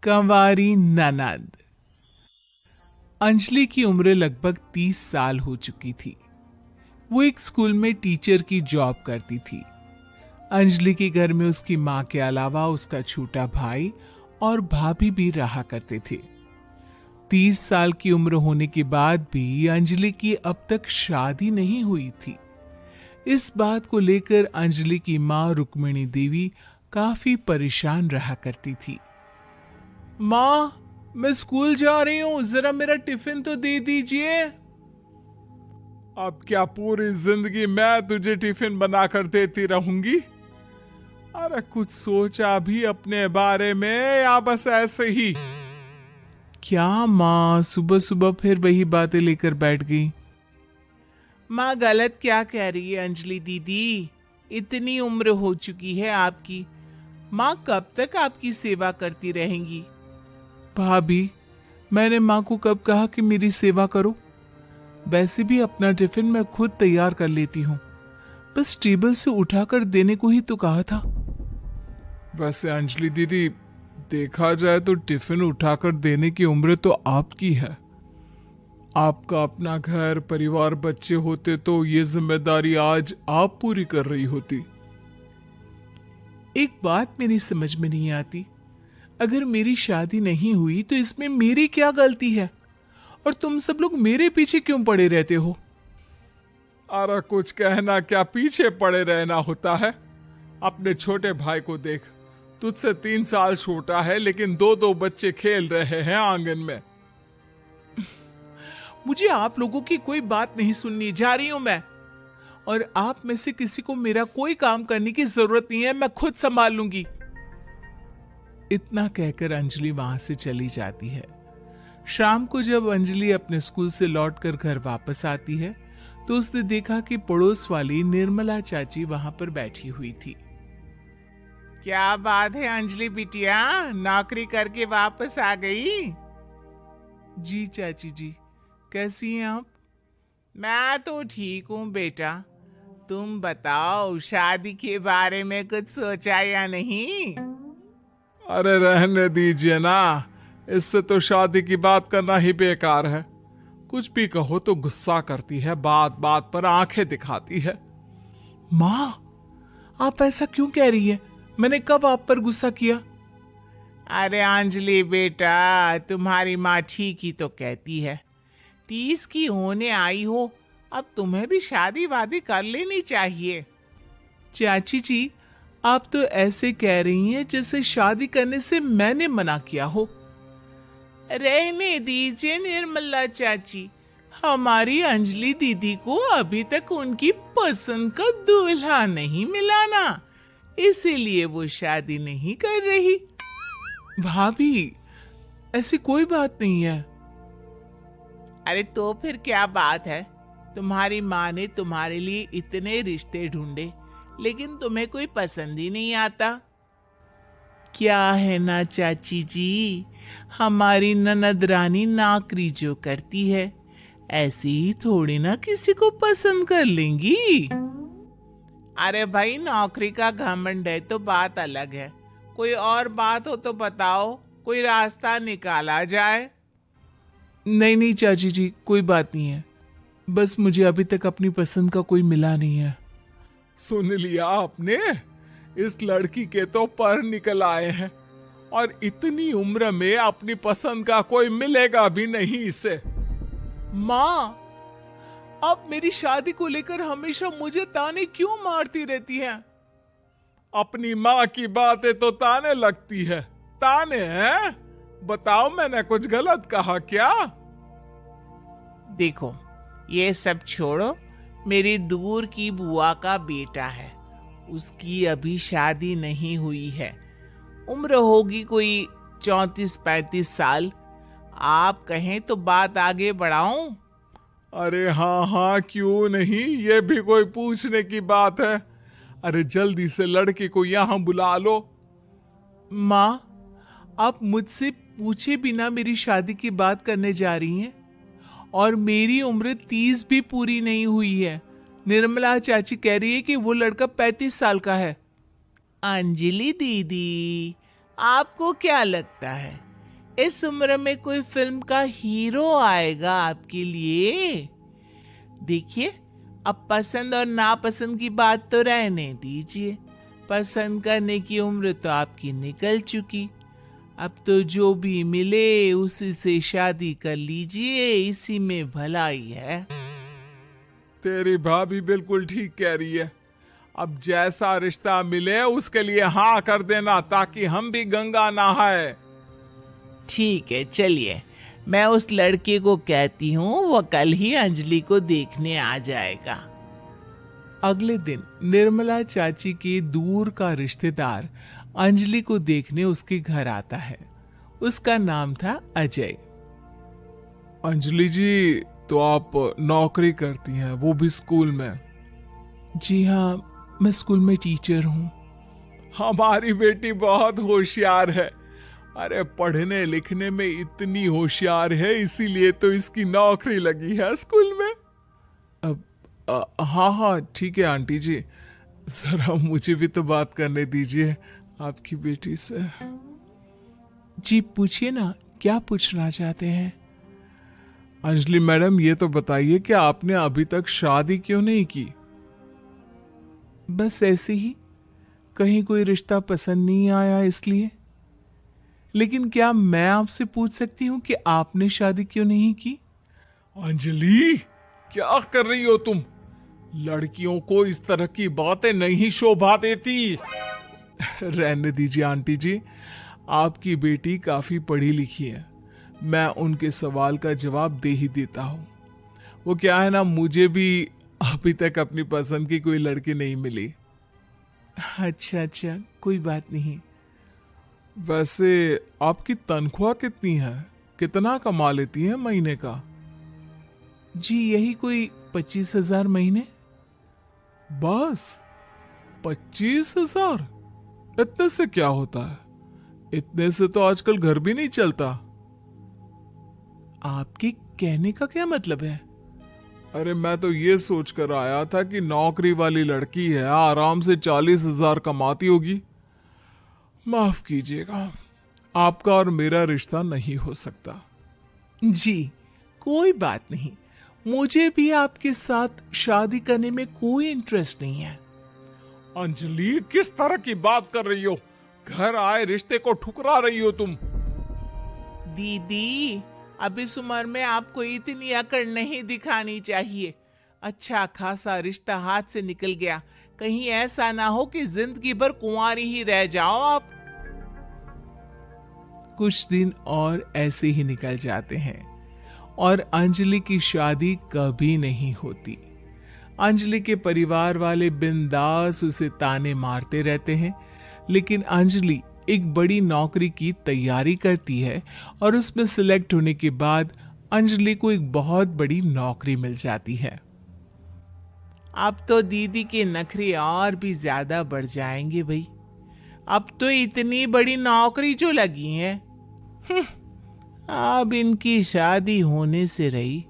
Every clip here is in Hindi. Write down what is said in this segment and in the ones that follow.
कंवारी ननद। अंजलि की उम्र लगभग 30 साल हो चुकी थी। वो एक स्कूल में टीचर की जॉब करती थी। अंजलि के घर में उसकी माँ के अलावा उसका छोटा भाई और भाभी भी रहा करते थे। 30 साल की उम्र होने के बाद भी अंजलि की अब तक शादी नहीं हुई थी। इस बात को लेकर अंजलि की माँ रुक्मिणी देवी काफी परेशान रहा करती थी। माँ, मैं स्कूल जा रही हूँ, जरा मेरा टिफिन तो दे दीजिए। अब क्या पूरी जिंदगी मैं तुझे टिफिन बनाकर देती रहूंगी? अरे कुछ सोचा भी अपने बारे में या बस ऐसे ही? क्या माँ सुबह सुबह फिर वही बातें लेकर बैठ गई? माँ गलत क्या कह रही है अंजलि दीदी? इतनी उम्र हो चुकी है आपकी, माँ कब तक आपकी सेवा करती रहेंगी? भाभी, मैंने माँ को कब कहा कि मेरी सेवा करो? वैसे भी अपना टिफिन मैं खुद तैयार कर लेती हूँ, बस टेबल से उठाकर देने को ही तो कहा था। वैसे अंजलि दीदी, देखा जाए तो टिफिन उठाकर देने की उम्र तो आपकी है। आपका अपना घर परिवार बच्चे होते तो ये जिम्मेदारी आज आप पूरी कर रही होती। एक बात मेरी समझ में नहीं आती, अगर मेरी शादी नहीं हुई तो इसमें मेरी क्या गलती है? और तुम सब लोग मेरे पीछे क्यों पड़े रहते हो? अरे कुछ कहना क्या पीछे पड़े रहना होता है? अपने छोटे भाई को देख, तुझसे 3 साल छोटा है लेकिन 2-2 बच्चे खेल रहे हैं आंगन में। मुझे आप लोगों की कोई बात नहीं सुननी, जा रही हूं मैं। और आप में से किसी को मेरा कोई काम करने की जरूरत नहीं है, मैं खुद संभाल लूंगी। इतना कहकर अंजलि वहां से चली जाती है। शाम को जब अंजलि अपने स्कूल से लौटकर घर वापस आती है तो उसने देखा कि पड़ोस वाली निर्मला चाची वहां पर बैठी हुई थी। क्या बात है अंजलि बिटिया, नौकरी करके वापस आ गई? जी चाची जी, कैसी हैं आप? मैं तो ठीक हूँ बेटा, तुम बताओ शादी के बारे में कुछ सोचा या नहीं? अरे रहने दीजिए ना, इससे तो शादी की बात करना ही बेकार है। कुछ भी कहो तो गुस्सा करती है, बात बात पर आंखें दिखाती है। माँ, आप ऐसा क्यों कह रही है? मैंने कब आप पर गुस्सा किया? अरे अंजलि बेटा, तुम्हारी माँ ठीक ही तो कहती है। 30 की होने आई हो, अब तुम्हें भी शादी वादी कर लेनी चाहिए। चाची जी, आप तो ऐसे कह रही हैं जैसे शादी करने से मैंने मना किया हो। रहने दीजिए निर्मला चाची, हमारी अंजलि दीदी को अभी तक उनकी पसंद का दूल्हा नहीं मिला ना, इसीलिए वो शादी नहीं कर रही। भाभी, ऐसी कोई बात नहीं है। अरे तो फिर क्या बात है? तुम्हारी माँ ने तुम्हारे लिए इतने रिश्ते ढूंढे, लेकिन तुम्हें कोई पसंद ही नहीं आता। क्या है ना चाची जी, हमारी ननद रानी नौकरी जो करती है, ऐसी ही थोड़ी ना किसी को पसंद कर लेंगी। अरे भाई, नौकरी का घमंड है तो बात अलग है, कोई और बात हो तो बताओ, कोई रास्ता निकाला जाए। नहीं नहीं चाची जी, कोई बात नहीं है, बस मुझे अभी तक अपनी पसंद का कोई मिला नहीं है। सुन लिया आपने? इस लड़की के तो पर निकल आए हैं और इतनी उम्र में अपनी पसंद का कोई मिलेगा भी नहीं इसे। माँ, आप मेरी शादी को लेकर हमेशा मुझे ताने क्यों मारती रहती हैं? अपनी माँ की बातें तो ताने लगती है। ताने हैं? बताओ, मैंने कुछ गलत कहा क्या? देखो, ये सब छोड़ो, मेरी दूर की बुआ का बेटा है, उसकी अभी शादी नहीं हुई है, उम्र होगी कोई 34-35 साल। आप कहें तो बात आगे बढ़ाऊं? अरे हाँ हाँ, क्यों नहीं, ये भी कोई पूछने की बात है। अरे जल्दी से लड़के को यहाँ बुला लो। माँ, आप मुझसे पूछे बिना मेरी शादी की बात करने जा रही हैं, और मेरी उम्र 30 भी पूरी नहीं हुई है। निर्मला चाची कह रही है कि वो लड़का 35 साल का है। अंजलि दीदी, आपको क्या लगता है इस उम्र में कोई फिल्म का हीरो आएगा आपके लिए? देखिए, अब पसंद और नापसंद की बात तो रहने दीजिए। पसंद करने की उम्र तो आपकी निकल चुकी। अब तो जो भी मिले उसी से शादी कर लीजिए, इसी में भलाई है। तेरी भाभी बिल्कुल ठीक कह रही है। अब जैसा रिश्ता मिले उसके लिए हाँ कर देना, ताकि हम भी गंगा नहाए। ठीक है, चलिए मैं उस लड़के को कहती हूँ, वो कल ही अंजलि को देखने आ जाएगा। अगले दिन निर्मला चाची के दूर का रिश्तेदार अंजलि को देखने उसके घर आता है। उसका नाम था अजय। अंजलि जी, तो आप नौकरी करती हैं, वो भी स्कूल में? जी हाँ, मैं स्कूल में टीचर हूँ। हमारी बेटी बहुत होशियार है। अरे पढ़ने लिखने में इतनी होशियार है, इसीलिए तो इसकी नौकरी लगी है स्कूल में। अब हाँ हाँ ठीक है आंटी जी, जरा मुझे भी तो बात करने दीजिए आपकी बेटी से। जी पूछिए ना, क्या पूछना चाहते हैं? अंजलि मैडम, ये तो बताइए कि आपने अभी तक शादी क्यों नहीं की? बस ऐसे ही, कहीं कोई रिश्ता पसंद नहीं आया इसलिए। लेकिन क्या मैं आपसे पूछ सकती हूँ कि आपने शादी क्यों नहीं की? अंजलि, क्या कर रही हो तुम? लड़कियों को इस तरह की बातें नहीं शोभा देती। रहने दीजिए आंटी जी, आपकी बेटी काफी पढ़ी लिखी है, मैं उनके सवाल का जवाब दे ही देता हूँ। वो क्या है ना, मुझे भी अभी तक अपनी पसंद की कोई लड़की नहीं मिली। अच्छा अच्छा, कोई बात नहीं। वैसे आपकी तनख्वाह कितनी है? कितना कमा लेती है महीने का? जी यही कोई 25,000 महीने। बस 25,000? इतने से क्या होता है? इतने से तो आजकल घर भी नहीं चलता। आपके कहने का क्या मतलब है? अरे मैं तो ये सोच कर आया था कि नौकरी वाली लड़की है, आराम से 40,000 कमाती होगी। माफ कीजिएगा, आपका और मेरा रिश्ता नहीं हो सकता। जी कोई बात नहीं, मुझे भी आपके साथ शादी करने में कोई इंटरेस्ट नहीं है। अंजलि, किस तरह की बात कर रही हो? घर आए रिश्ते को ठुकरा रही हो तुम। दीदी, अब इस उम्र में आपको इतनी अकड़ नहीं दिखानी चाहिए। अच्छा खासा रिश्ता हाथ से निकल गया, कहीं ऐसा ना हो कि जिंदगी भर कुंवारी ही रह जाओ आप। कुछ दिन और ऐसे ही निकल जाते हैं और अंजलि की शादी कभी नहीं होती। अंजलि के परिवार वाले बिंदास उसे ताने मारते रहते हैं, लेकिन अंजलि एक बड़ी नौकरी की तैयारी करती है और उसमें सिलेक्ट होने के बाद अंजलि को एक बहुत बड़ी नौकरी मिल जाती है। अब तो दीदी के नखरे और भी ज्यादा बढ़ जाएंगे भाई। अब तो इतनी बड़ी नौकरी जो लगी है, अब इनकी शादी होने से रही।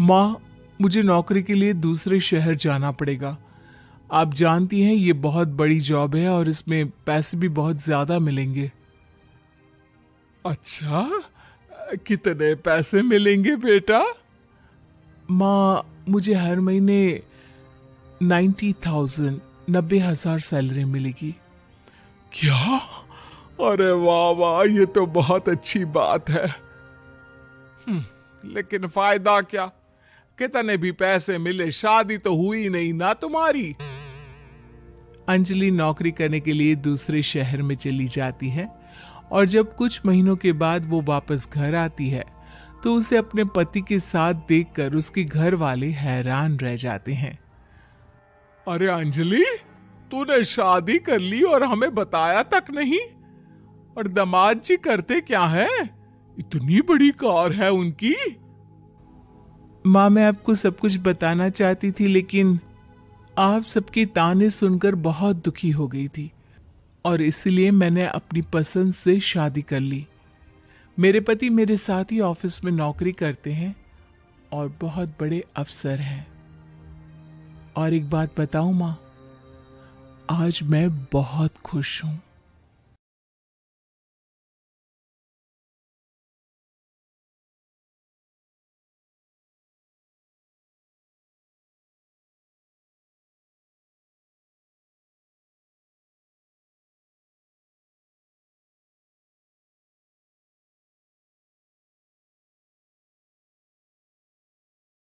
माँ, मुझे नौकरी के लिए दूसरे शहर जाना पड़ेगा। आप जानती हैं ये बहुत बड़ी जॉब है और इसमें पैसे भी बहुत ज्यादा मिलेंगे। अच्छा, कितने पैसे मिलेंगे बेटा? माँ, मुझे हर महीने 90,000 सैलरी मिलेगी। क्या? अरे वाह वाह, ये तो बहुत अच्छी बात है। लेकिन फायदा क्या? कितने भी पैसे मिले, शादी तो हुई नहीं ना तुम्हारी। अंजलि नौकरी करने के लिए दूसरे शहर में चली जाती है और जब कुछ महीनों के बाद वो वापस घर आती है तो उसे अपने पति के साथ देखकर उसके घर वाले हैरान रह जाते हैं। अरे अंजलि, तूने शादी कर ली और हमें बताया तक नहीं। और दामाद जी करते क्या है? इतनी बड़ी कार है उनकी। माँ, मैं आपको सब कुछ बताना चाहती थी, लेकिन आप सबके ताने सुनकर बहुत दुखी हो गई थी और इसलिए मैंने अपनी पसंद से शादी कर ली। मेरे पति मेरे साथ ही ऑफिस में नौकरी करते हैं और बहुत बड़े अफसर हैं। और एक बात बताऊं माँ, आज मैं बहुत खुश हूं।